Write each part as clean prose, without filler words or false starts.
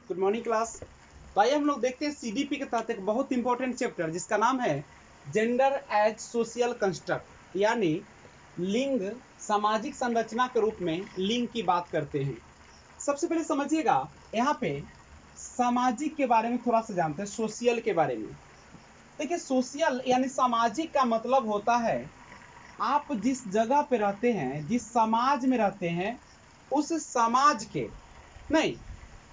Good morning class. तो आइए हम लोग देखते हैं सीडीपी के तहत एक बहुत इंपॉर्टेंट चैप्टर जिसका नाम है जेंडर एज सोशल कंस्ट्रक्ट, यानी लिंग सामाजिक संरचना के रूप में लिंग की बात करते हैं। सबसे पहले समझिएगा, यहाँ पे सामाजिक के बारे में थोड़ा सा जानते हैं, सोशल के बारे में। देखिए, सोशल यानी सामाजिक का मतलब होता है आप जिस जगह पे रहते हैं, जिस समाज में रहते हैं, उस समाज के नहीं,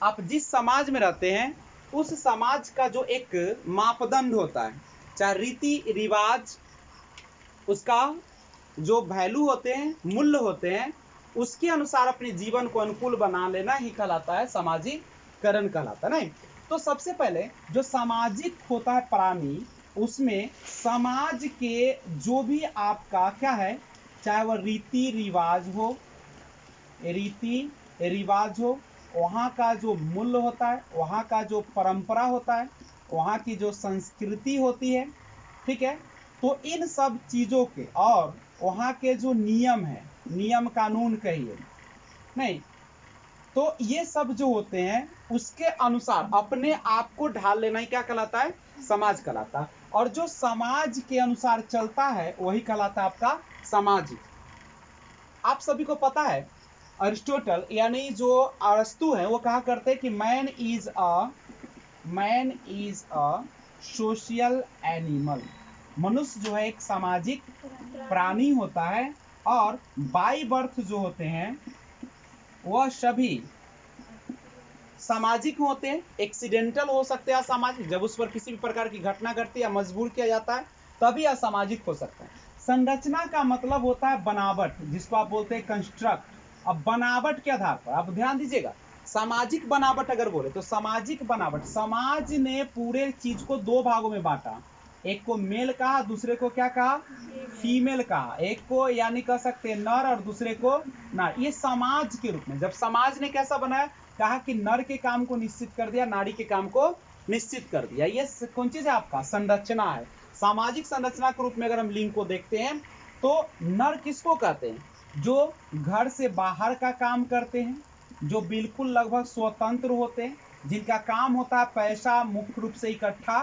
आप जिस समाज में रहते हैं उस समाज का जो एक मापदंड होता है, चाहे रीति रिवाज, उसका जो वैल्यू होते हैं, मूल्य होते हैं, उसके अनुसार अपने जीवन को अनुकूल बना लेना ही कहलाता है सामाजिकरण कहलाता है। नहीं तो सबसे पहले जो सामाजिक होता है प्राणी, उसमें समाज के जो भी आपका क्या है, चाहे वह रीति रिवाज हो, वहाँ का जो मूल्य होता है, वहाँ का जो परंपरा होता है, वहाँ की जो संस्कृति होती है, ठीक है। तो इन सब चीज़ों के और वहाँ के जो नियम है, नियम कानून कहिए नहीं, तो ये सब जो होते हैं उसके अनुसार अपने आप को ढाल लेना ही क्या कहलाता है, समाज कहलाता है। और जो समाज के अनुसार चलता है वही कहलाता है आपका सामाजिक। आप सभी को पता है अरिस्टोटल यानी जो अरस्तु है वो कहा करते हैं कि man is a social animal. मनुष्य जो है एक सामाजिक प्राणी होता है, और बाय बर्थ जो होते हैं वह सभी सामाजिक होते हैं। एक्सीडेंटल हो सकते हैं असामाजिक, जब उस पर किसी भी प्रकार की घटना घटती है या मजबूर किया जाता है तभी असामाजिक हो सकता है। संरचना का मतलब होता है बनावट, जिसको आप बोलते हैं कंस्ट्रक्ट। अब बनावट के आधार पर आप ध्यान दीजिएगा, सामाजिक बनावट अगर बोले तो सामाजिक बनावट, समाज ने पूरे चीज को दो भागों में बांटा, एक को मेल कहा, दूसरे को क्या कहा, फीमेल कहा। एक को यानी कह सकते हैं नर और दूसरे को नारी। ये समाज के रूप में जब समाज ने कैसा बनाया, कहा कि नर के काम को निश्चित कर दिया, नारी के काम को निश्चित कर दिया। ये कौन चीज है, आपका संरचना है। सामाजिक संरचना के रूप में अगर हम लिंग को देखते हैं तो नर किसको कहते हैं, जो घर से बाहर का काम करते हैं, जो बिल्कुल लगभग स्वतंत्र होते हैं, जिनका काम होता है पैसा मुख्य रूप से इकट्ठा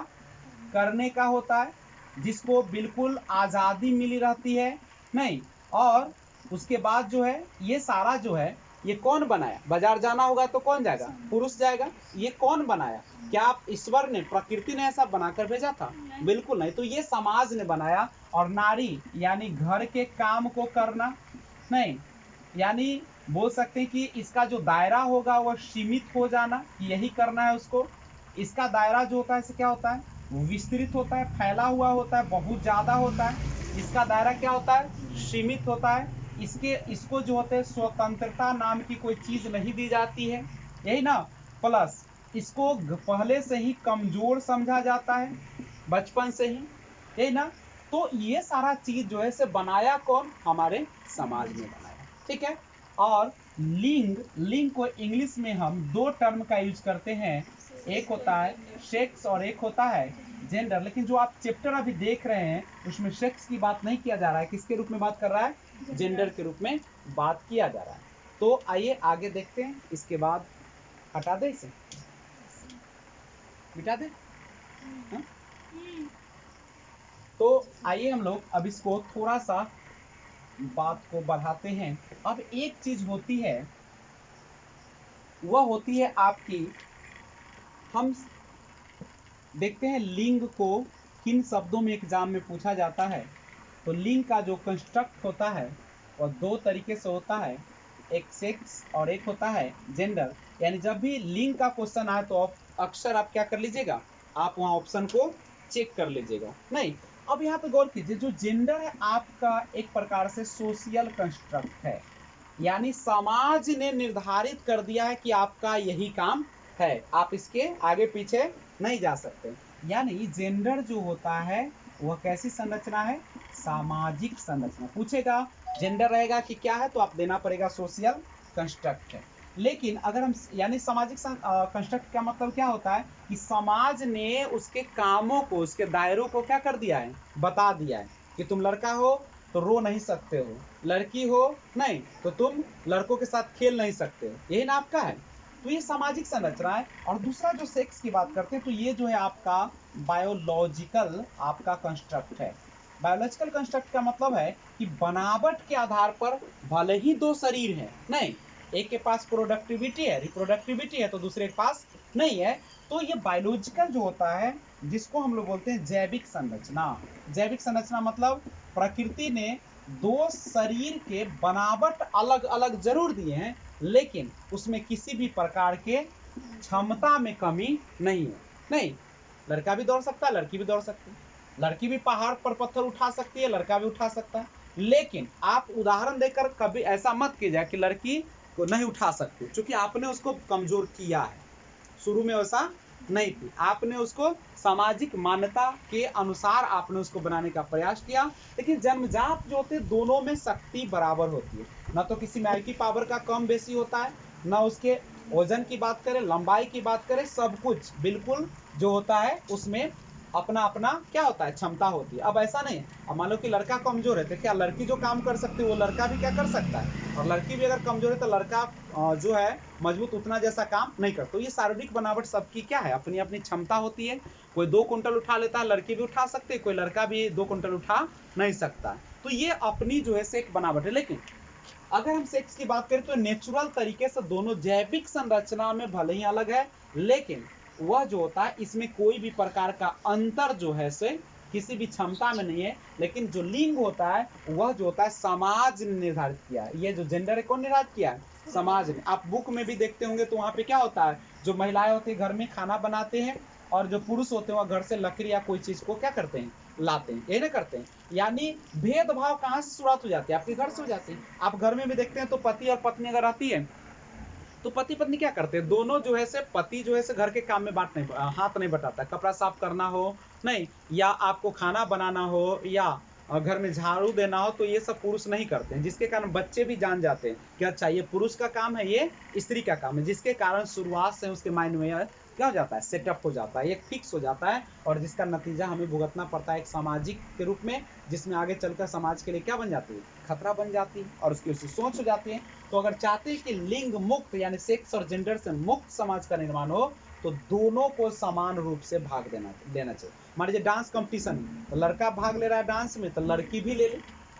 करने का होता है, जिसको बिल्कुल आज़ादी मिली रहती है नहीं। और उसके बाद जो है ये सारा जो है ये कौन बनाया, बाजार जाना होगा तो कौन जाएगा, पुरुष जाएगा। ये कौन बनाया, क्या आप ईश्वर ने, प्रकृति ने ऐसा बनाकर भेजा था, बिल्कुल नहीं। तो ये समाज ने बनाया। और नारी यानी घर के काम को करना नहीं, यानी बोल सकते हैं कि इसका जो दायरा होगा वह सीमित हो जाना, यही करना है उसको। इसका दायरा जो होता है इससे क्या होता है, विस्तृत होता है, फैला हुआ होता है, बहुत ज्यादा होता है। इसका दायरा क्या होता है, सीमित होता है। इसको जो होते हैं स्वतंत्रता नाम की कोई चीज नहीं दी जाती है, यही ना। प्लस इसको पहले से ही कमजोर समझा जाता है, बचपन से ही, यही ना। तो ये सारा चीज जो है इसे बनाया कौन, हमारे समाज में बनाया, ठीक है। और लिंग को इंग्लिश में हम दो टर्म का यूज करते हैं, एक होता है सेक्स और एक होता है जेंडर। लेकिन जो आप चैप्टर अभी देख रहे हैं उसमें सेक्स की बात नहीं किया जा रहा है, किसके रूप में बात कर रहा है, जेंडर के रूप में बात किया जा रहा है। तो आइए आगे देखते हैं, इसके बाद हटा दे, इसे मिटा दे। हाँ? तो आइए हम लोग अब इसको थोड़ा सा बात को बढ़ाते हैं। अब एक चीज होती है, वह होती है आपकी, हम देखते हैं लिंग को किन शब्दों में एग्जाम में पूछा जाता है। तो लिंग का जो कंस्ट्रक्ट होता है वह दो तरीके से होता है, एक सेक्स और एक होता है जेंडर। यानी जब भी लिंग का क्वेश्चन आए तो अक्सर आप क्या कर लीजिएगा, आप वहाँ ऑप्शन को चेक कर लीजिएगा नहीं। अब यहाँ पे गौर कीजिए, जो जेंडर है आपका एक प्रकार से सोशल कंस्ट्रक्ट है, यानी समाज ने निर्धारित कर दिया है कि आपका यही काम है, आप इसके आगे पीछे नहीं जा सकते। यानी जेंडर जो होता है वह कैसी संरचना है, सामाजिक संरचना। पूछेगा जेंडर रहेगा कि क्या है, तो आप देना पड़ेगा सोशल कंस्ट्रक्ट है। लेकिन अगर हम यानी सामाजिक कंस्ट्रक्ट का मतलब क्या होता है कि समाज ने उसके कामों को, उसके दायरों को क्या कर दिया है, बता दिया है कि तुम लड़का हो तो रो नहीं सकते हो, लड़की हो नहीं तो तुम लड़कों के साथ खेल नहीं सकते हो, यही ना आपका है। तो ये सामाजिक संरचना है। और दूसरा जो सेक्स की बात करते हैं तो ये जो है आपका बायोलॉजिकल आपका कंस्ट्रक्ट है। बायोलॉजिकल कंस्ट्रक्ट का मतलब है कि बनावट के आधार पर भले ही दो शरीर हैं, नहीं, एक के पास प्रोडक्टिविटी है, रिप्रोडक्टिविटी है, तो दूसरे के पास नहीं है, तो ये बायोलॉजिकल जो होता है जिसको हम लोग बोलते हैं जैविक संरचना। जैविक संरचना मतलब प्रकृति ने दो शरीर के बनावट अलग अलग जरूर दिए हैं, लेकिन उसमें किसी भी प्रकार के क्षमता में कमी नहीं है। नहीं, लड़का भी दौड़ सकता है, लड़की भी दौड़ सकती है, लड़की भी पहाड़ पर पत्थर उठा सकती है, लड़का भी उठा सकता है, लेकिन आप उदाहरण देकर कभी ऐसा मत कीजिए कि लड़की को नहीं उठा सकती, क्योंकि आपने उसको कमजोर किया है। शुरू में वैसा नहीं थी, आपने उसको सामाजिक मान्यता के अनुसार आपने उसको बनाने का प्रयास किया। लेकिन जन्मजात जो होते दोनों में शक्ति बराबर होती है, ना तो किसी में की पावर का कम बेसी होता है, ना उसके वजन की बात करें, लंबाई की बात करें, सब कुछ बिल्कुल जो होता है उसमें अपना अपना क्या होता है, क्षमता होती है। अब ऐसा नहीं, अब मान लो कि लड़का कमजोर है तो क्या लड़की जो काम कर सकती है वो लड़का भी क्या कर सकता है, और लड़की भी अगर कमजोर है तो लड़का जो है मजबूत उतना जैसा काम नहीं करता। तो ये शारीरिक बनावट सबकी क्या है, अपनी अपनी क्षमता होती है। कोई 2 कुंटल उठा लेता है, लड़की भी उठा सकती है, कोई लड़का भी 2 कुंटल उठा नहीं सकता। तो ये अपनी जो है सेक्स बनावट है। लेकिन अगर हम सेक्स की बात करें तो नेचुरल तरीके से दोनों जैविक संरचना में भले ही अलग है, लेकिन वह जो होता है इसमें कोई भी प्रकार का अंतर जो है से किसी भी क्षमता में नहीं है। लेकिन जो लिंग होता है वह जो होता है समाज ने निर्धारित किया है। ये जो जेंडर है कौन निर्धारित किया है, समाज ने। आप बुक में भी देखते होंगे तो वहां पे क्या होता है, जो महिलाएं होती है घर में खाना बनाते हैं, और जो पुरुष होते हैं वह घर से लकड़ी या कोई चीज को क्या करते हैं, लाते हैं, ये ना करते हैं। यानी भेदभाव कहाँ से शुरुआत हो जाती है, आपके घर से हो जाती है। आप घर में भी देखते हैं तो पति और पत्नी अगर आती है तो पति पत्नी क्या करते हैं, दोनों जो है से पति जो है से घर के काम में हाथ नहीं बटाता, कपड़ा साफ करना हो नहीं, या आपको खाना बनाना हो, या घर में झाड़ू देना हो, तो ये सब पुरुष नहीं करते हैं। जिसके कारण बच्चे भी जान जाते हैं कि अच्छा ये पुरुष का काम है, ये स्त्री का काम है। जिसके कारण शुरुआत से उसके माइंड में क्या हो जाता है, सेटअप हो जाता है, एक फिक्स हो जाता है, और जिसका नतीजा हमें भुगतना पड़ता है एक सामाजिक के रूप में, जिसमें आगे चलकर समाज के लिए क्या बन जाती है, खतरा बन जाती है, और उसकी उसकी सोच हो जाती है। तो अगर चाहते हैं कि लिंग मुक्त यानी सेक्स और जेंडर से मुक्त समाज का निर्माण हो, तो दोनों को समान रूप से भाग देना चाहिए। मान लीजिए डांस कंपटीशन है तो लड़का भाग ले रहा है डांस में, तो लड़की भी ले ले।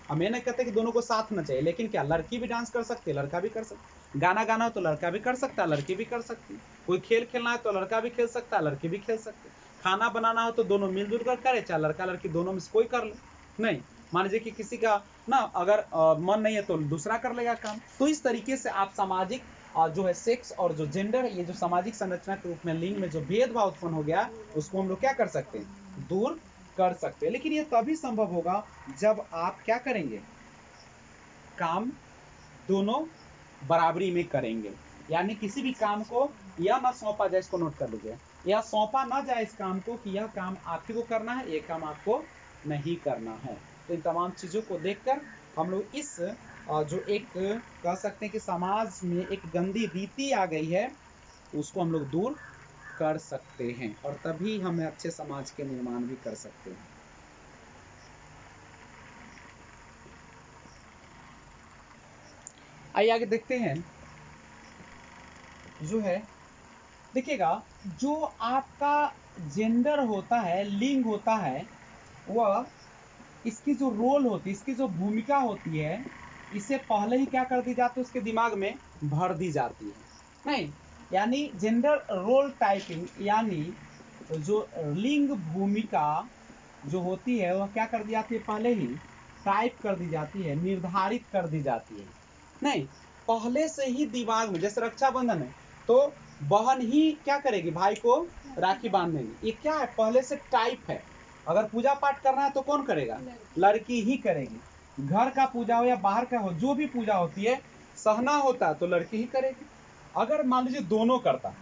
हम ये नहीं कहते कि दोनों को साथ में चाहिए, लेकिन क्या लड़की भी डांस कर सकती है, लड़का भी कर सकता है। गाना गाना हो तो लड़का भी कर सकता है, लड़की भी कर सकती है। कोई खेल खेलना है तो लड़का भी खेल सकता है, लड़की भी खेल सकती है। खाना बनाना हो तो दोनों मिलजुल कर करे, चाहे लड़का लड़की दोनों में से कोई कर ले। नहीं, मान लीजिए कि किसी का ना अगर मन नहीं है तो दूसरा कर लेगा काम। तो इस तरीके से आप सामाजिक जो है सेक्स और जो जेंडर, ये जो सामाजिक संरचना के रूप में लिंग में जो भेदभाव उत्पन्न हो गया, उसको हम लोग क्या कर सकते हैं, दूर कर सकते हैं। लेकिन ये तभी संभव होगा जब आप क्या करेंगे, काम दोनों बराबरी में करेंगे। यानी किसी भी काम को यह ना सौंपा जाए, इसको नोट कर लीजिए, यह सौंपा ना जाए इस काम को कि यह काम आप ही को करना है, ये काम आपको नहीं करना है। तो इन तमाम चीजों को देखकर हम लोग इस जो एक कह सकते हैं कि समाज में एक गंदी रीति आ गई है, उसको हम लोग दूर कर सकते हैं, और तभी हम अच्छे समाज के निर्माण भी कर सकते हैं। आइए आगे देखते हैं। जो है देखिएगा, जो आपका जेंडर होता है, लिंग होता है, वह इसकी जो रोल होती है, इसकी जो भूमिका होती है, इसे पहले ही क्या कर दी जाती है, उसके दिमाग में भर दी जाती है। नहीं, यानी जेंडर रोल टाइपिंग, यानी जो लिंग भूमिका जो होती है वह क्या कर दी जाती है, पहले ही टाइप कर दी जाती है, निर्धारित कर दी जाती है। नहीं, पहले से ही दिमाग में, जैसे रक्षाबंधन है तो बहन ही क्या करेगी, भाई को राखी बांध देगी, ये क्या है, पहले से टाइप है। अगर पूजा पाठ करना है तो कौन करेगा, लड़की ही करेगी। घर का पूजा हो या बाहर का हो, जो भी पूजा होती है, सहना होता है तो लड़की ही करेगी। अगर मान लीजिए दोनों करता,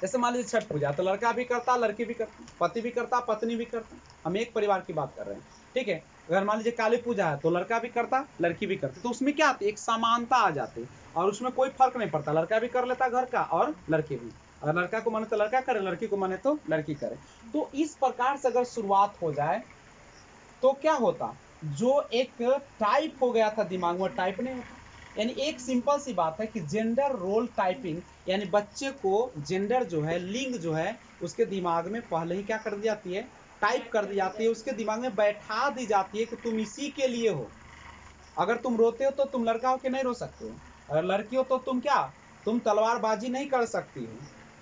जैसे मान लीजिए छठ पूजा तो लड़का भी करता, लड़की भी करती, पति भी करता, पत्नी भी करता, हम एक परिवार की बात कर रहे हैं, ठीक है। अगर मान लीजिए काली पूजा है तो लड़का भी करता, लड़की भी करती, तो उसमें क्या आती है, एक समानता आ जाती, और उसमें कोई फर्क नहीं पड़ता, लड़का भी कर लेता घर का और लड़की भी। अगर लड़का को माने तो लड़का करे, लड़की को माने तो लड़की करे। तो इस प्रकार से अगर शुरुआत हो जाए तो क्या होता, जो एक टाइप हो गया था दिमाग में, टाइप नहीं होता। यानी एक सिंपल सी बात है कि जेंडर रोल टाइपिंग यानी बच्चे को जेंडर जो है, लिंग जो है, उसके दिमाग में पहले ही क्या कर दी जाती है, टाइप कर दी जाती है, उसके दिमाग में बैठा दी जाती है कि तुम इसी के लिए हो। अगर तुम रोते हो तो तुम लड़का हो के नहीं रो सकते हो, अगर लड़की हो तो तुम तलवारबाजी नहीं कर सकती हो।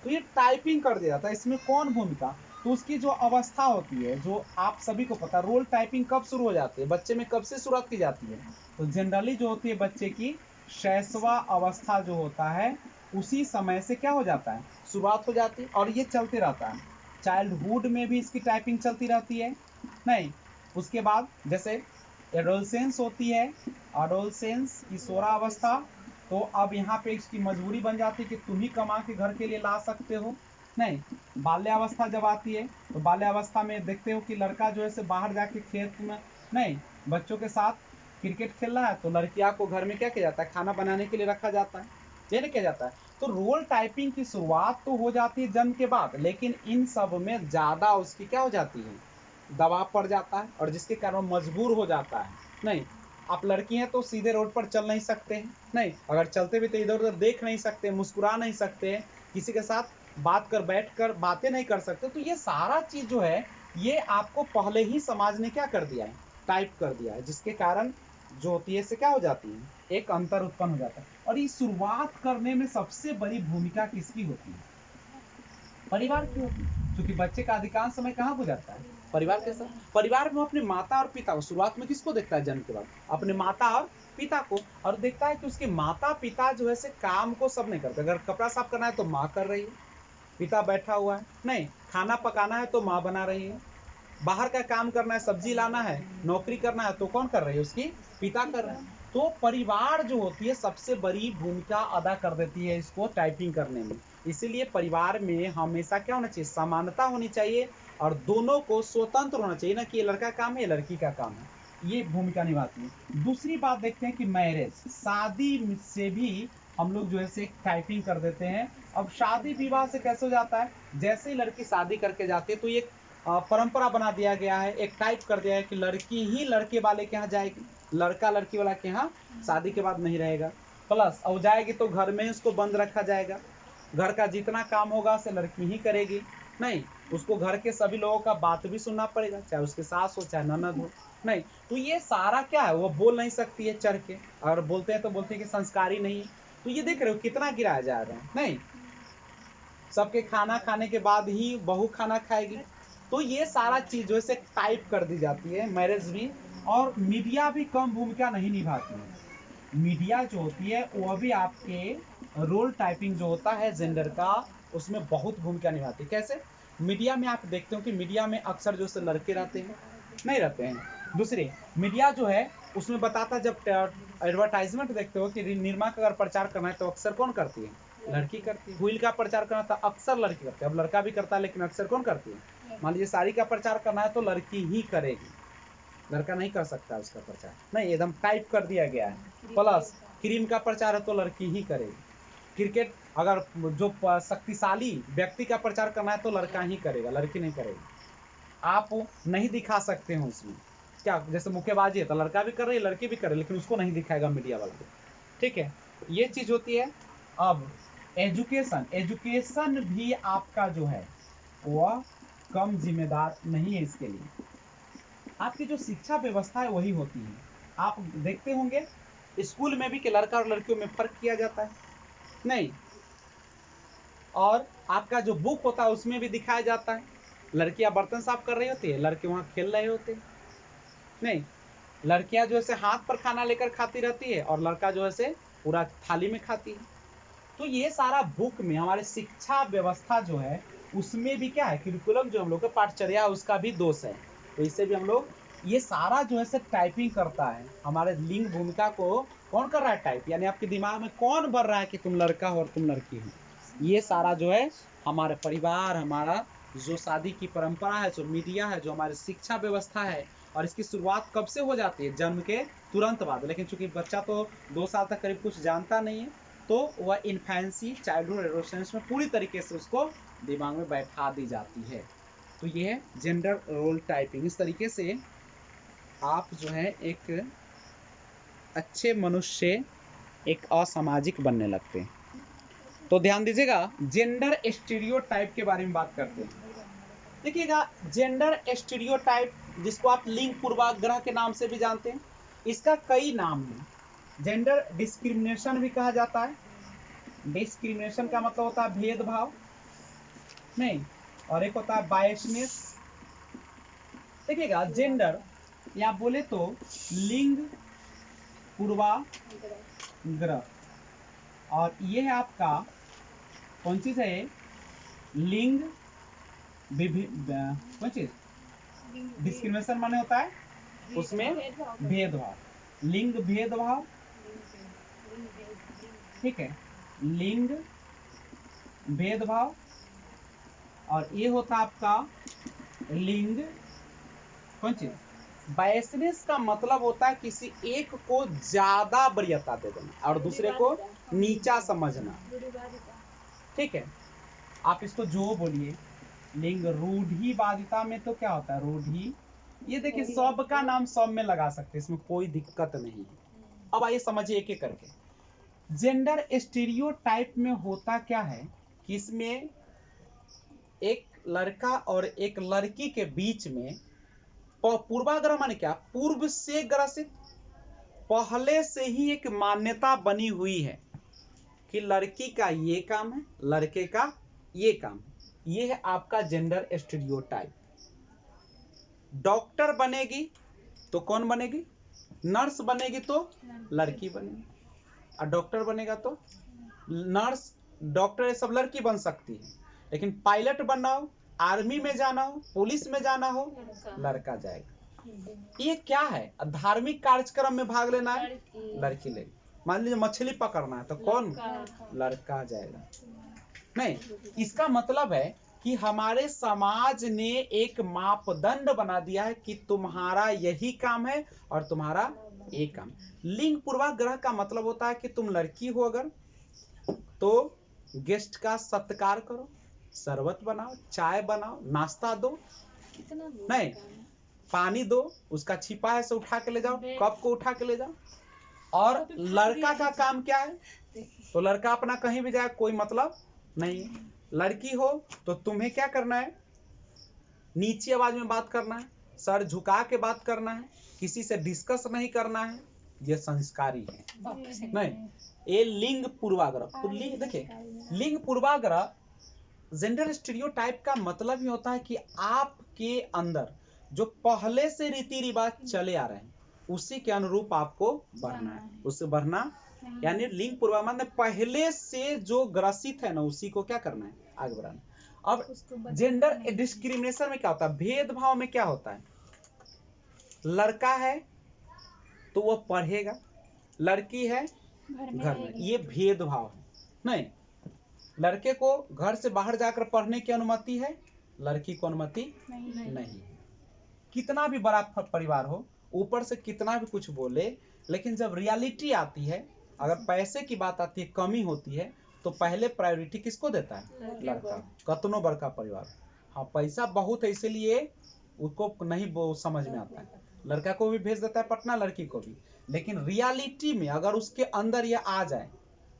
तो ये टाइपिंग कर दिया जाता है। इसमें कौन भूमिका, तो उसकी जो अवस्था होती है, जो आप सभी को पता, रोल टाइपिंग कब शुरू हो जाती है, बच्चे में कब से शुरुआत की जाती है, तो जनरली जो होती है बच्चे की शैशवा अवस्था जो होता है, उसी समय से क्या हो जाता है, शुरुआत हो जाती है, और ये चलते रहता है। चाइल्डहुड में भी इसकी टाइपिंग चलती रहती है, नहीं, उसके बाद जैसे एडोलसेंस होती है, एडोलसेंस किशोरावस्था, तो अब यहाँ पे इसकी मजबूरी बन जाती है कि तुम ही कमा के घर के लिए ला सकते हो। नहीं, बाल्यावस्था जब आती है, तो बाल्यावस्था में देखते हो कि लड़का जो है से बाहर जाके खेत में, नहीं, बच्चों के साथ क्रिकेट खेल रहा है, तो लड़कियां को घर में क्या किया जाता है, खाना बनाने के लिए रखा जाता है, ये नहीं किया जाता है। तो रोल टाइपिंग की शुरुआत तो हो जाती है जन्म के बाद, लेकिन इन सब में ज्यादा उसकी क्या हो जाती है, दबाव पड़ जाता है, और जिसके कारण मजबूर हो जाता है। नहीं, आप लड़की हैं तो सीधे रोड पर चल नहीं सकते हैं, नहीं, अगर चलते भी तो इधर उधर देख नहीं सकते, मुस्कुरा नहीं सकते, किसी के साथ बात कर बैठ कर बातें नहीं कर सकते। तो ये सारा चीज जो है, ये आपको पहले ही समाज ने क्या कर दिया है, टाइप कर दिया है, जिसके कारण जो होती है से क्या हो जाती है, एक अंतर उत्पन्न हो जाता है। और ये शुरुआत करने में सबसे बड़ी भूमिका किसकी होती है, परिवार की होती है, क्योंकि बच्चे का अधिकांश समय कहाँ गुजरता है, परिवार के साथ। परिवार में अपने माता और पिता को शुरुआत में किसको देखता है, जन्म के बाद अपने माता और पिता को, और देखता है कि उसके माता पिता जो है से काम को सब नहीं करते। अगर कपड़ा साफ करना है तो माँ कर रही है, पिता बैठा हुआ है, नहीं, खाना पकाना है तो माँ बना रही है, बाहर का काम करना है, सब्जी लाना है, नौकरी करना है, तो कौन कर रही है, उसकी पिता कर रहे हैं। तो परिवार जो होती है सबसे बड़ी भूमिका अदा कर देती है इसको टाइपिंग करने में। इसीलिए परिवार में हमेशा क्या होना चाहिए, समानता होनी चाहिए, और दोनों को स्वतंत्र होना चाहिए ना, कि ये लड़का काम है, ये लड़की का काम है, ये भूमिका निभाती है। दूसरी बात देखते हैं कि मैरिज, शादी से भी हम लोग जो है से टाइपिंग कर देते हैं। अब शादी विवाह से कैसे हो जाता है, जैसे ही लड़की शादी करके जाती है, तो ये परंपरा बना दिया गया है, एक टाइप कर दिया है कि लड़की ही लड़के वाले के यहाँ जाएगी, लड़का लड़की वाला के यहाँ शादी के बाद नहीं रहेगा। प्लस अब जाएगी तो घर में उसको बंद रखा जाएगा, घर का जितना काम होगा से लड़की ही करेगी, नहीं, उसको घर के सभी लोगों का बात भी सुनना पड़ेगा, चाहे उसके सास हो चाहे ननद हो, नहीं। तो ये सारा क्या है, वो बोल नहीं सकती है चढ़ के, और बोलते हैं तो बोलते हैं कि संस्कारी नहीं है। तो ये देख रहे हो कितना गिराया जा रहा है, नहीं, सबके खाना खाने के बाद ही बहू खाना खाएगी। तो ये सारा चीज जो है टाइप कर दी जाती है, मैरिज भी। और मीडिया भी कम भूमिका नहीं निभाती है। मीडिया जो होती है वो भी आपके रोल टाइपिंग जो होता है जेंडर का, उसमें बहुत भूमिका निभाती है। कैसे, मीडिया में आप देखते हो कि मीडिया में अक्सर जो से लड़के रहते हैं, नहीं रहते हैं। दूसरे, मीडिया जो है उसमें बताता, जब एडवर्टाइजमेंट देखते हो कि निरमा का अगर प्रचार करना है तो अक्सर कौन करती है, लड़की करती है। व्हील का प्रचार करना था अक्सर लड़की करती है, अब लड़का भी करता है लेकिन अक्सर कौन करती है, मान लीजिए साड़ी का प्रचार करना है तो लड़की ही करेगी, लड़का नहीं कर सकता उसका प्रचार, नहीं, एकदम टाइप कर दिया गया है। प्लस क्रीम का प्रचार है तो लड़की ही करेगी। क्रिकेट अगर जो शक्तिशाली व्यक्ति का प्रचार करना है तो लड़का ही करेगा, लड़की नहीं करेगी। आप नहीं दिखा सकते हो उसमें, क्या, जैसे मुक्केबाजी है तो लड़का भी कर रही है लड़की भी कर रही है, लेकिन उसको नहीं दिखाएगा मीडिया वाला, ठीक है, ये चीज होती है। अब एजुकेशन, एजुकेशन भी आपका जो है वह कम जिम्मेदार नहीं है इसके लिए। आपकी जो शिक्षा व्यवस्था है वही होती है। आप देखते होंगे स्कूल में भी कि लड़का और लड़कियों में फर्क किया जाता है, नहीं, और आपका जो बुक होता है उसमें भी दिखाया जाता है, लड़कियां बर्तन साफ कर रही होती है, लड़के वहां खेल रहे होते हैं, नहीं, लड़कियां जो है हाथ पर खाना लेकर खाती रहती है और लड़का जो है पूरा थाली में खाती है। तो ये सारा बुक में हमारे शिक्षा व्यवस्था जो है उसमें भी क्या है, करिकुलम जो हम लोग का पाठचर्या उसका भी दोष है। तो इससे भी हम लोग ये सारा जो है टाइपिंग करता है, हमारे लिंग भूमिका को कौन कर रहा है टाइप, यानी आपके दिमाग में कौन भर रहा है कि तुम लड़का हो और तुम लड़की हो। ये सारा जो है हमारे परिवार, हमारा जो शादी की परंपरा है, जो मीडिया है, जो हमारी शिक्षा व्यवस्था है, और इसकी शुरुआत कब से हो जाती है, जन्म के तुरंत बाद। लेकिन चूंकि बच्चा तो 2 साल तक करीब कुछ जानता नहीं है, तो वह इन्फेंसी चाइल्डहुड एडोलेसेंस में पूरी तरीके से उसको दिमाग में बैठा दी जाती है। तो ये है जेंडर रोल टाइपिंग। इस तरीके से आप जो है एक अच्छे मनुष्य एक असामाजिक बनने लगते हैं। तो ध्यान दीजिएगा, जेंडर स्टीरियोटाइप के बारे में बात करते हैं। देखिएगा, जेंडर स्टीरियोटाइप, जिसको आप लिंग पूर्वाग्रह के नाम से भी जानते हैं, इसका कई नाम है। जेंडर डिस्क्रिमिनेशन भी कहा जाता है। डिस्क्रिमिनेशन का मतलब होता है भेदभाव, नहीं, और एक होता है बायसनेस। देखिएगा, जेंडर या बोले तो लिंग पूर्वाग्रह, और ये है आपका कौन चीज है, लिंग कौन चीज, डिस्क्रिमिनेशन माने होता है उसमें भेदभाव, लिंग भेदभाव, ठीक है, लिंग भेदभाव। और ये होता आपका लिंग कौन चीज, बायसनेस का मतलब होता है किसी एक को ज्यादा वरीयता दे देना और दूसरे को नीचा समझना, ठीक है। आप इसको जो बोलिए, लिंग रूढ़िवादिता में तो क्या होता है, रूढ़ि, ये देखिए सब का नाम सब में लगा सकते हैं, इसमें कोई दिक्कत नहीं है। अब आइए समझिए एक एक करके। जेंडर स्टीरियोटाइप में होता क्या है कि इसमें एक लड़का और एक लड़की के बीच में पूर्वाग्रह माने क्या, पूर्व से ग्रसित, पहले से ही एक मान्यता बनी हुई है कि लड़की का ये काम है, लड़के का ये काम है। ये है आपका जेंडर स्टीरियोटाइप। डॉक्टर बनेगी तो कौन बनेगी, नर्स बनेगी तो लड़की बनेगी, और डॉक्टर बनेगा तो नर्स, डॉक्टर, ये सब लड़की बन सकती है। लेकिन पायलट बनना हो, आर्मी में जाना हो, पुलिस में जाना हो, लड़का जाएगा। ये क्या है, धार्मिक कार्यक्रम में भाग लेना है, लड़की लेगी। मान लीजिए मछली पकड़ना है तो कौन, लड़का जाएगा। नहीं, इसका मतलब है कि हमारे समाज ने एक मापदंड बना दिया है कि तुम्हारा यही काम है और तुम्हारा एक काम। लिंग पूर्वाग्रह का मतलब होता है कि तुम लड़की हो अगर तो गेस्ट का सत्कार करो, शरबत बनाओ, चाय बनाओ, नाश्ता दो, नहीं, पानी दो, उसका छिपा है से उठा के ले जाओ, कप को उठा के ले जाओ। और लड़का का काम क्या है, तो लड़का अपना कहीं भी जाए कोई मतलब नहीं। लड़की हो तो तुम्हें क्या करना है, नीची आवाज में बात करना है, सर झुका के बात करना है, किसी से डिस्कस नहीं करना है, ये संस्कारी है। नहीं, ये लिंग पूर्वाग्रह। देखिए, लिंग पूर्वाग्रह जेंडर स्टीरियोटाइप का मतलब ही होता है कि आपके अंदर जो पहले से रीति रिवाज चले आ रहे हैं उसी के अनुरूप आपको बढ़ना है, उससे बढ़ना, यानी लिंग पूर्वाग्रह पहले से जो ग्रसित है ना उसी को क्या करना है, आगे बढ़ाना। अब जेंडर डिस्क्रिमिनेशन में क्या होता है, भेदभाव में क्या होता है, लड़का है तो वो पढ़ेगा, लड़की है घर में, ये भेदभाव है। नहीं, लड़के को घर से बाहर जाकर पढ़ने की अनुमति है, लड़की को अनुमति नहीं। कितना भी बड़ा परिवार हो, ऊपर से कितना भी कुछ बोले, लेकिन जब रियलिटी आती है, अगर पैसे की बात आती है, कमी होती है, तो पहले प्रायोरिटी किसको देता है, लड़का। कतनो बड़का परिवार, हाँ पैसा बहुत है इसीलिए उसको नहीं वो समझ में आता है, लड़का को भी भेज देता है पटना, लड़की को भी। लेकिन रियलिटी में अगर उसके अंदर यह आ जाए,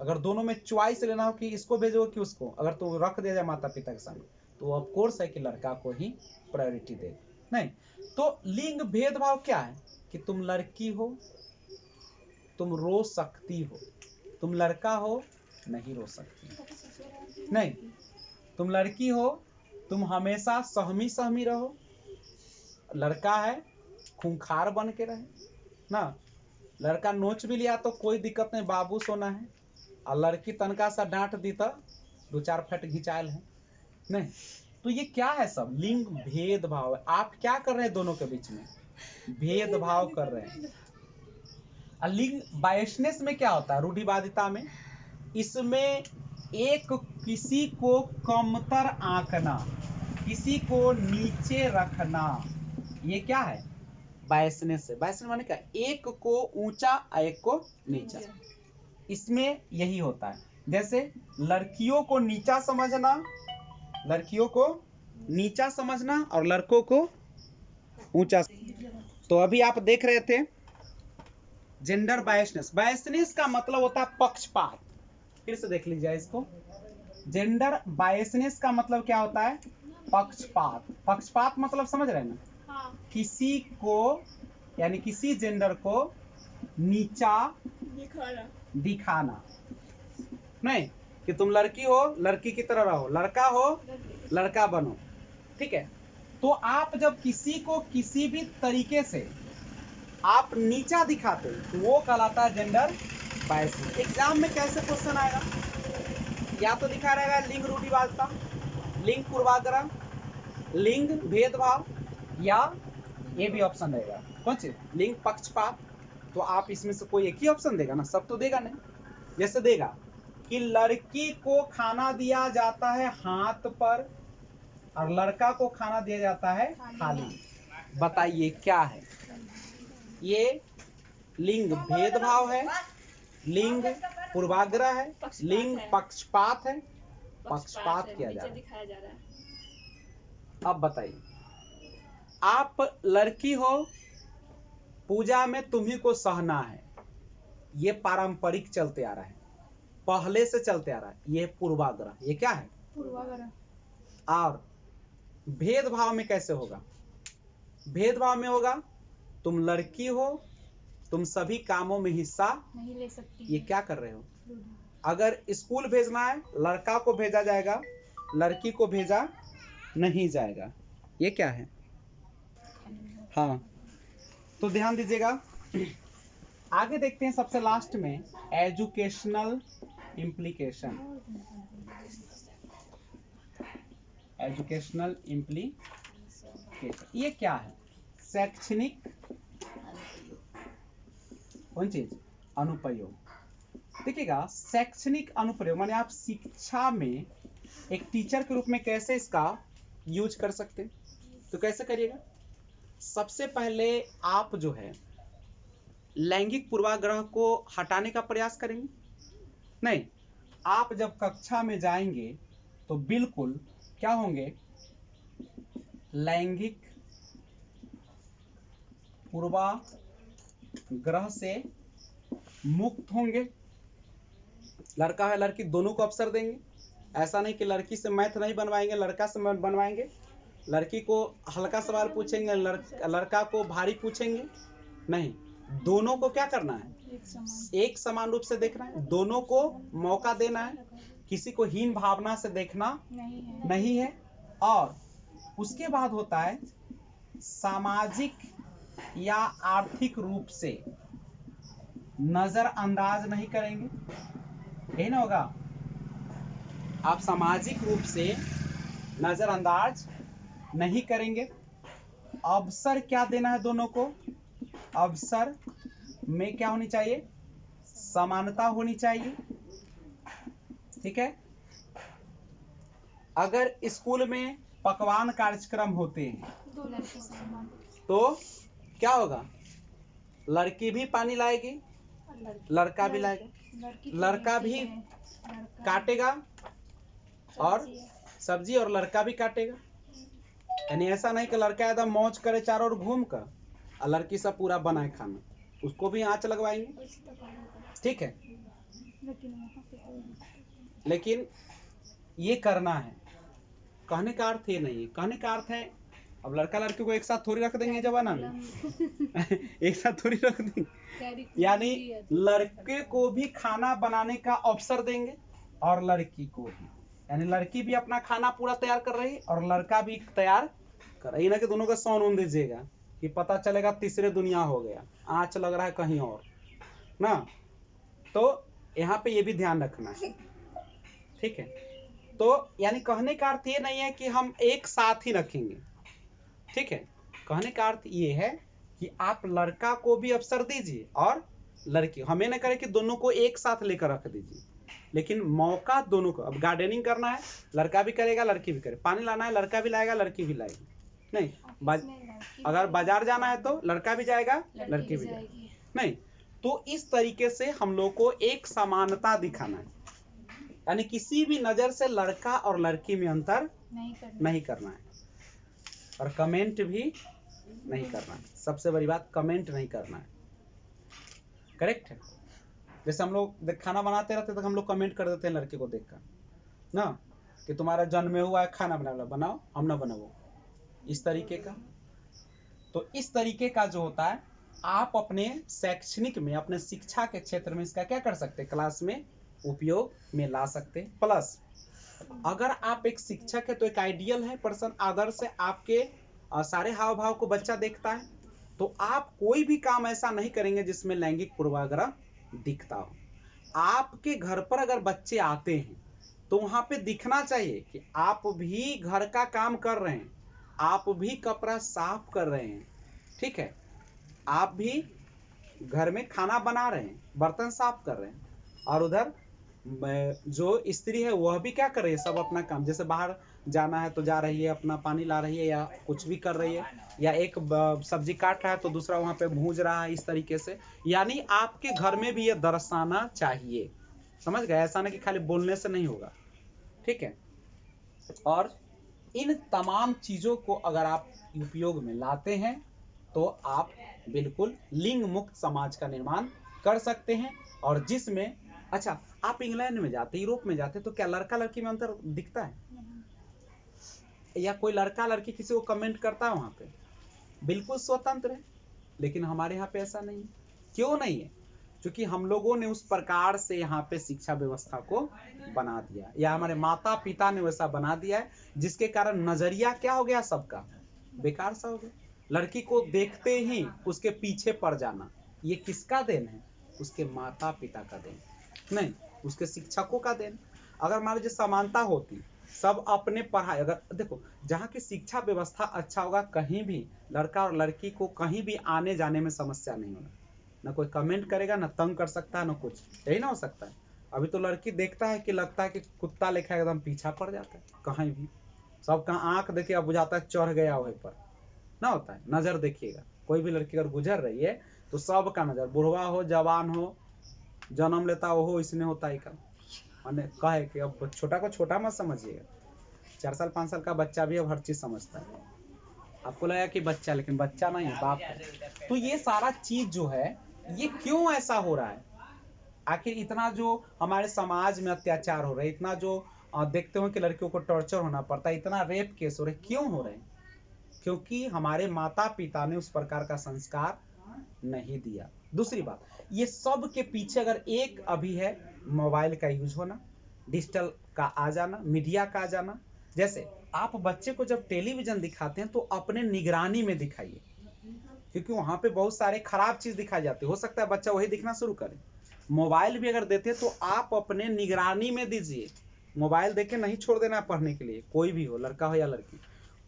अगर दोनों में चॉइस लेना हो कि इसको भेजो कि उसको, अगर तो रख दिया जाए माता पिता के सामने, तो ऑफ कोर्स है कि लड़का को ही प्रायोरिटी दे। नहीं, तो लिंग भेदभाव क्या है कि तुम लड़की हो तुम रो सकती हो, तुम लड़का हो नहीं रो सकती। नहीं, तुम लड़की हो तुम हमेशा सहमी सहमी रहो, लड़का है खूंखार बन के रहे ना, लड़का नोच भी लिया तो कोई दिक्कत नहीं, बाबू सोना है, और लड़की तनका सा डांट दी तो 2-4 फट घिंचायल है। नहीं, तो ये क्या है, सब लिंग भेदभाव है। आप क्या कर रहे हैं, दोनों के बीच में भेदभाव कर रहे हैं। लिंग बायसनेस में क्या होता है, रूढ़िवादिता में, इसमें एक किसी को कमतर आंकना, किसी को नीचे रखना, ये क्या है, बायसनेस है। बायसनेस माने क्या, एक को ऊंचा एक को नीचा, इसमें यही होता है। जैसे लड़कियों को नीचा समझना, लड़कियों को नीचा समझना और लड़कों को ऊंचा। तो अभी आप देख रहे थे जेंडर बायसनेस, बायसनेस का मतलब होता है पक्षपात। फिर से देख लीजिए इसको, जेंडर बायसनेस का मतलब क्या होता है? पक्षपात। पक्षपात मतलब समझ रहे हैं ना? हाँ। किसी को यानी किसी जेंडर को नीचा दिखाना। नहीं कि तुम लड़की हो लड़की की तरह रहो, लड़का हो लड़का बनो, ठीक है। तो आप जब किसी को किसी भी तरीके से आप नीचा दिखाते हो तो वो कहलाता है जेंडर बायसनेस। एग्जाम में कैसे क्वेश्चन आएगा? या तो दिखा रहेगा लिंग रूढ़िवादिता, लिंग पूर्वाग्रह, लिंग भेदभाव, या ये भी ऑप्शन रहेगा कौन सी? लिंग पक्षपात। तो आप इसमें से कोई एक ही ऑप्शन देगा ना, सब तो देगा नहीं। जैसे देगा कि लड़की को खाना दिया जाता है हाथ पर और लड़का को खाना दिया जाता है थाली। बताइए क्या है ये? लिंग भेदभाव है, लिंग पूर्वाग्रह है, लिंग पक्षपात है, पक्षपात किया जा रहा है। अब बताइए, आप लड़की हो, पूजा में तुम्ही को सहना है, ये पारंपरिक चलते आ रहा है, पहले से चलते आ रहा है। ये पूर्वाग्रह, ये क्या है? पूर्वाग्रह। और भेदभाव में कैसे होगा? भेदभाव में होगा तुम लड़की हो, तुम सभी कामों में हिस्सा नहीं ले सकती। ये क्या कर रहे हो? अगर स्कूल भेजना है लड़का को भेजा जाएगा, लड़की को भेजा नहीं जाएगा। ये क्या है? हाँ, तो ध्यान दीजिएगा। आगे देखते हैं सबसे लास्ट में एजुकेशनल इम्प्लीकेशन। एजुकेशनल इम्प्लीकेशन ये क्या है? शैक्षणिक कौन चीज? अनुप्रयोग। देखिएगा, शैक्षणिक अनुप्रयोग माने आप शिक्षा में एक टीचर के रूप में कैसे इसका यूज कर सकते हैं। तो कैसे करिएगा? सबसे पहले आप जो है लैंगिक पूर्वाग्रह को हटाने का प्रयास करेंगे। नहीं, आप जब कक्षा में जाएंगे तो बिल्कुल क्या होंगे? लैंगिक पूर्वाग्रह से मुक्त होंगे। लड़का है लड़की दोनों को अवसर देंगे। ऐसा नहीं कि लड़की से मैथ नहीं बनवाएंगे, लड़का से मैथ बनवाएंगे। लड़की को हल्का सवाल पूछेंगे, लड़का को भारी पूछेंगे। नहीं, दोनों को क्या करना है? एक समान रूप से देखना है, दोनों को मौका देना है, किसी को हीन भावना से देखना नहीं है। और उसके बाद होता है सामाजिक या आर्थिक रूप से नजरअंदाज नहीं करेंगे। यही ना होगा? आप सामाजिक रूप से नजरअंदाज नहीं करेंगे। अवसर क्या देना है दोनों को? अवसर में क्या होनी चाहिए? समानता होनी चाहिए। ठीक है। अगर स्कूल में पकवान कार्यक्रम होते हैं तो क्या होगा? लड़की भी पानी लाएगी, लड़का भी लाएगा, लड़का भी काटेगा और सब्जी और लड़का भी काटेगा। यानी ऐसा नहीं कि लड़का एकदम मौज करे चारों ओर घूम कर और लड़की सब पूरा बनाए खाना, उसको भी आंच लगवाएंगे। ठीक है, लेकिन ये करना है। कहने का अर्थ ये नहीं है, कहने का अर्थ है अब लड़का लड़की को एक साथ थोड़ी रख देंगे जमाना में एक साथ थोड़ी रख देंगे। यानी लड़के को भी खाना बनाने का अवसर देंगे और लड़की को भी, यानी लड़की भी अपना खाना पूरा तैयार कर रही है और लड़का भी तैयार कर रही है। ना कि दोनों का सौन ऊन दीजिएगा कि पता चलेगा तीसरे दुनिया हो गया, आंच लग रहा है कहीं और ना। तो यहाँ पे ये भी ध्यान रखना है। ठीक है, तो यानी कहने का अर्थ ये नहीं है कि हम एक साथ ही रखेंगे। ठीक है, कहने का अर्थ ये है कि आप लड़का को भी अवसर दीजिए और लड़की, हमें न करे कि दोनों को एक साथ लेकर रख दीजिए, लेकिन मौका दोनों को। अब गार्डनिंग करना है लड़का भी करेगा लड़की भी करेगा, पानी लाना है लड़का भी लाएगा लड़की भी लाएगी। नहीं, अगर बाजार जाना है तो लड़का भी जाएगा लड़की भी जाएगी। नहीं, तो इस तरीके से हम लोग को एक समानता दिखाना है, यानी किसी भी नजर से लड़का और लड़की में अंतर नहीं करना है। और कमेंट भी नहीं करना है। सबसे बड़ी बात, कमेंट नहीं करना है। करेक्ट है। जैसे हम लोग खाना बनाते रहते तो हम लोग कमेंट कर देते हैं लड़के को देखकर ना कि तुम्हारा जन्म में हुआ है खाना बनाओ, हम ना बनाओ, इस तरीके का। तो इस तरीके का जो होता है आप अपने शैक्षणिक में, अपने शिक्षा के क्षेत्र में इसका क्या कर सकते हैं, क्लास में उपयोग में ला सकते हैं। प्लस अगर आप एक शिक्षक है तो एक आइडियल है पर्सन, आदर्श है, आपके सारे हाव भाव को बच्चा देखता है, तो आप कोई भी काम ऐसा नहीं करेंगे जिसमें लैंगिक पूर्वाग्रह दिखता हो। आपके घर पर अगर बच्चे आते हैं तो वहां पे दिखना चाहिए कि आप भी घर का काम कर रहे हैं, आप भी कपड़ा साफ कर रहे हैं, ठीक है, आप भी घर में खाना बना रहे हैं, बर्तन साफ कर रहे हैं, और उधर जो स्त्री है वह भी क्या कर रही है, सब अपना काम, जैसे बाहर जाना है तो जा रही है, अपना पानी ला रही है या कुछ भी कर रही है, या एक सब्जी काट रहा है तो दूसरा वहां पे भूंज रहा है, इस तरीके से। यानी आपके घर में भी ये दर्शाना चाहिए, समझ गए, ऐसा नहीं कि खाली बोलने से नहीं होगा, ठीक है। और इन तमाम चीजों को अगर आप उपयोग में लाते हैं तो आप बिल्कुल लिंग मुक्त समाज का निर्माण कर सकते हैं। और जिसमें, अच्छा, आप इंग्लैंड में जाते, यूरोप में जाते, तो क्या लड़का लड़की में अंतर दिखता है, या कोई लड़का लड़की किसी को कमेंट करता है वहां पे, बिल्कुल स्वतंत्र है। लेकिन हमारे यहाँ पे ऐसा नहीं है। क्यों नहीं है? क्योंकि हम लोगों ने उस प्रकार से यहाँ पे शिक्षा व्यवस्था को बना दिया, या हमारे माता पिता ने वैसा बना दिया है, जिसके कारण नजरिया क्या हो गया, सबका बेकार सा हो गया। लड़की को देखते ही उसके पीछे पड़ जाना, ये किसका देन है? उसके माता पिता का देन नहीं, उसके शिक्षकों का देन। अगर मान लीजिए समानता होती, सब अपने पढ़ाई, अगर देखो जहाँ की शिक्षा व्यवस्था अच्छा होगा, कहीं भी लड़का और लड़की को कहीं भी आने जाने में समस्या नहीं होगा, ना कोई कमेंट करेगा, ना तंग कर सकता है, ना कुछ, यही ना हो सकता है। अभी तो लड़की देखता है कि लगता है कि कुत्ता लेखा एकदम पीछा पड़ जाता है, कहीं भी सबका आंख देखिए अब बुझाता है चढ़ गया वहीं पर ना होता है। नजर देखिएगा, कोई भी लड़की अगर गुजर रही है तो सबका नजर, बुढ़वा हो, जवान हो, जन्म लेता हो, इसने होता ही का मैंने कहे कि अब छोटा को छोटा मत समझिएगा, 4 साल 5 साल का बच्चा भी अब हर चीज समझता है। आपको लगा कि बच्चा, लेकिन बच्चा नहीं है, बाप है। तो ये सारा चीज जो है, ये क्यों ऐसा हो रहा है? आखिर इतना जो हमारे समाज में अत्याचार हो रहा है, इतना जो देखते हो कि लड़कियों को टॉर्चर होना पड़ता है, इतना रेप केस हो रहे, क्यों हो रहे हैं? क्योंकि हमारे माता पिता ने उस प्रकार का संस्कार नहीं दिया। दूसरी बात, ये सब के पीछे अगर एक अभी है, मोबाइल का यूज होना, डिजिटल का आ जाना, मीडिया का आ जाना। जैसे आप बच्चे को जब टेलीविजन दिखाते हैं तो अपने निगरानी में दिखाइए, क्योंकि वहां पे बहुत सारे खराब चीज दिखाई जाती है, हो सकता है बच्चा वही दिखना शुरू करे। मोबाइल भी अगर देते तो आप अपने निगरानी में दीजिए, मोबाइल देके नहीं छोड़ देना पढ़ने के लिए, कोई भी हो, लड़का हो या लड़की।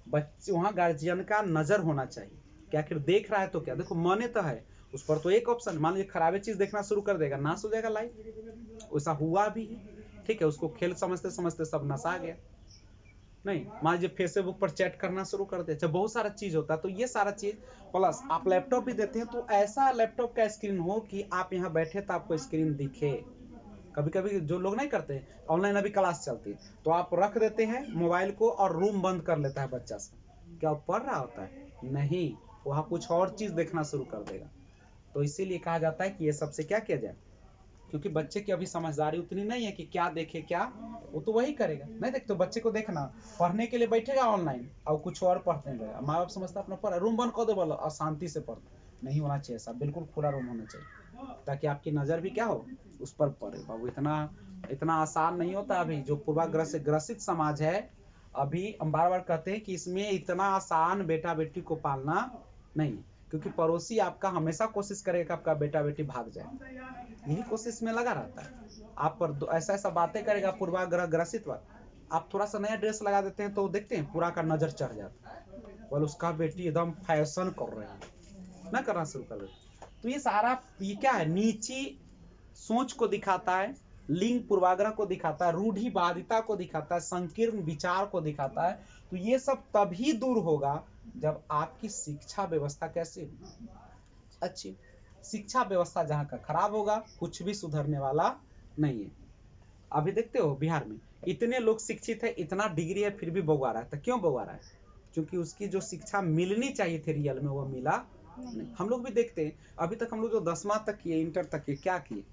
बच्चे वहां गार्जियन का नजर होना चाहिए कि आखिर देख रहा है तो क्या, देखो मने तो है उस पर, तो एक ऑप्शन, मान लीजिए खराबे चीज देखना शुरू कर देगा, नाश हो जाएगा लाइफ, वैसा हुआ भी है, ठीक है, उसको खेल समझते समझते सब नशा गया। नहीं, मान लीजिए फेसबुक पर चैट करना शुरू कर दे, जब बहुत सारा चीज होता है, तो ये सारा चीज। प्लस आप लैपटॉप भी देते हैं तो ऐसा लैपटॉप का स्क्रीन हो कि आप यहाँ बैठे तो आपको स्क्रीन दिखे। कभी कभी जो लोग नहीं करते, ऑनलाइन अभी क्लास चलती है तो आप रख देते हैं मोबाइल को और रूम बंद कर लेता है बच्चा से, क्या वो पढ़ रहा होता है? नहीं, वहां कुछ और चीज देखना शुरू कर देगा। तो इसीलिए कहा जाता है कि ये सबसे क्या किया जाए, क्योंकि बच्चे की अभी समझदारी उतनी नहीं है कि क्या देखे क्या, वो तो वही करेगा। नहीं देखते, तो बच्चे को देखना, पढ़ने के लिए बैठेगा ऑनलाइन और कुछ और पढ़ने लगेगा, माँ बाप समझता अपना पढ़ा, रूम बंद कर दो बोलो और शांति से पढ़। नहीं होना चाहिए ऐसा, बिल्कुल खुला रूम होना चाहिए, ताकि आपकी नजर भी क्या हो, उस पर पड़े। बाबू इतना इतना आसान नहीं होता। अभी जो पूर्वाग्रह से ग्रसित समाज है, अभी हम बार बार कहते हैं कि इसमें इतना आसान बेटा बेटी को पालना नहीं, क्योंकि पड़ोसी आपका हमेशा कोशिश करेगा आपका बेटा बेटी भाग जाए, यही कोशिश में लगा रहता है। आप पर ऐसा ऐसा बातें करेगा पूर्वाग्रह ग्रसित बात, आप थोड़ा सा नया ड्रेस लगा देते हैं तो देखते हैं पूरा का नजर चढ़ जाता है, बोल उसका बेटी एकदम फैशन कर रहे हैं, ना करना शुरू कर देते। तो ये सारा, ये क्या है, नीची सोच को दिखाता है, लिंग पूर्वाग्रह को दिखाता है, रूढ़िवादिता को दिखाता है, संकीर्ण विचार को दिखाता है। तो ये सब तभी दूर होगा जब आपकी शिक्षा व्यवस्था कैसी होगी, अच्छी। शिक्षा व्यवस्था जहाँ का खराब होगा, कुछ भी सुधरने वाला नहीं है। अभी देखते हो बिहार में इतने लोग शिक्षित है, इतना डिग्री है, फिर भी बउआ रहा है। तो क्यों बउआ रहा है? क्योंकि उसकी जो शिक्षा मिलनी चाहिए थी रियल में, वो मिला नहीं। हम लोग भी देखते हैं, अभी तक हम लोग जो 10वां तक किए, इंटर तक किए, क्या किए?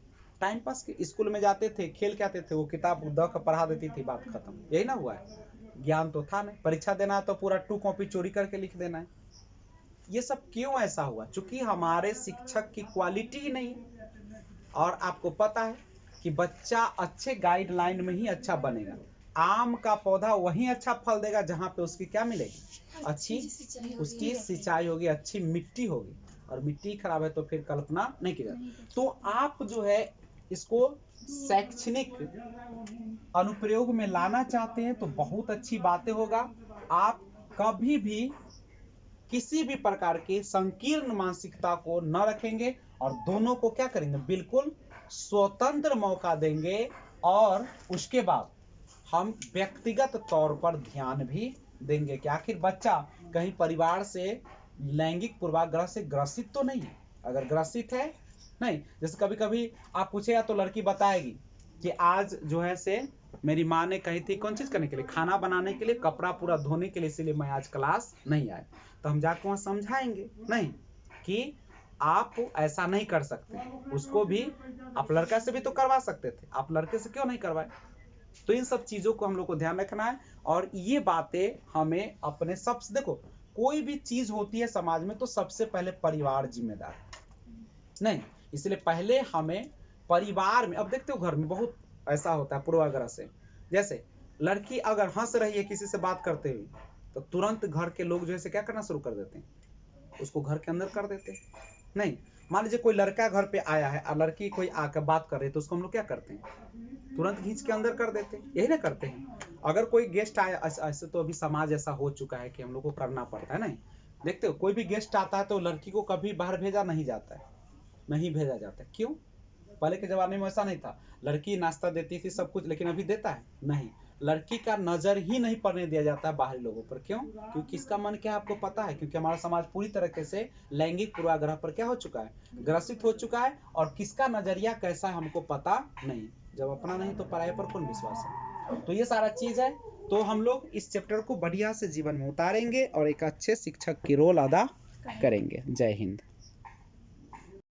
टाइम पास के। स्कूल में जाते थे, खेल के आते थे, वो किताब द का पढ़ा देती थी, बात खत्म। यही ना हुआ है। ज्ञान तो था नहीं। परीक्षा देना है तो पूरा 2 कॉपी चोरी करके लिख देना है। ये सब क्यों ऐसा हुआ? क्योंकि हमारे शिक्षक की क्वालिटी ही नहीं है। और आपको पता है कि बच्चा अच्छे गाइडलाइन में ही अच्छा बनेगा। आम का पौधा वहीं अच्छा फल देगा जहां पे उसकी क्या मिलेगी? अच्छी उसकी सिंचाई होगी, अच्छी मिट्टी होगी। और मिट्टी खराब है तो फिर कल्पना नहीं की जाती। तो आप जो है इसको शैक्षणिक अनुप्रयोग में लाना चाहते हैं तो बहुत अच्छी बातें होगा। आप कभी भी किसी भी प्रकार की संकीर्ण मानसिकता को न रखेंगे और दोनों को क्या करेंगे? बिल्कुल स्वतंत्र मौका देंगे। और उसके बाद हम व्यक्तिगत तौर पर ध्यान भी देंगे कि आखिर बच्चा कहीं परिवार से लैंगिक पूर्वाग्रह से ग्रसित तो नहीं है। अगर ग्रसित है नहीं, जैसे कभी कभी आप पूछेगा तो लड़की बताएगी कि आज जो है से मेरी माँ ने कही थी कौन चीज करने के लिए? खाना बनाने के लिए, कपड़ा पूरा धोने के लिए, इसलिए मैं आज क्लास नहीं आया। तो हम जाकर वहां समझाएंगे नहीं कि आप ऐसा नहीं कर सकते। उसको भी आप लड़का से भी तो करवा सकते थे, आप लड़के से क्यों नहीं करवाए? तो इन सब चीजों को हम लोग को ध्यान रखना है। और ये बातें हमें अपने सबसे, देखो कोई भी चीज होती है समाज में तो सबसे पहले परिवार जिम्मेदार नहीं। इसलिए पहले हमें परिवार में, अब देखते हो घर में बहुत ऐसा होता है पूर्वाग्रह से। जैसे लड़की अगर हंस रही है किसी से बात करते हुए तो तुरंत घर के लोग जो है क्या करना शुरू कर देते हैं? उसको घर के अंदर कर देते हैं। नहीं, मान लीजिए कोई लड़का घर पे आया है और लड़की कोई आकर बात कर रही है तो उसको हम लोग क्या करते हैं? तुरंत खींच के अंदर कर देते हैं। यही ना करते हैं। अगर कोई गेस्ट आया, ऐसे तो अभी समाज ऐसा हो चुका है कि हम लोग को करना पड़ता है। नहीं, देखते हो कोई भी गेस्ट आता है तो लड़की को कभी बाहर भेजा नहीं जाता है, नहीं भेजा जाता है। क्यों? पहले के जमाने में ऐसा नहीं था। लड़की नाश्ता देती थी सब कुछ, लेकिन अभी देता है नहीं। लड़की का नजर ही नहीं पड़ने दिया जाता है बाहरी लोगों पर। क्यों? क्योंकि इसका मन क्या है आपको पता है? क्योंकि हमारा समाज पूरी तरीके से लैंगिक पूर्वाग्रह पर क्या हो चुका है? ग्रसित हो चुका है। और किसका नजरिया कैसा है हमको पता नहीं। जब अपना नहीं तो पराये पर कौन विश्वास है? तो ये सारा चीज है। तो हम लोग इस चैप्टर को बढ़िया से जीवन में उतारेंगे और एक अच्छे शिक्षक की रोल अदा करेंगे। जय हिंद।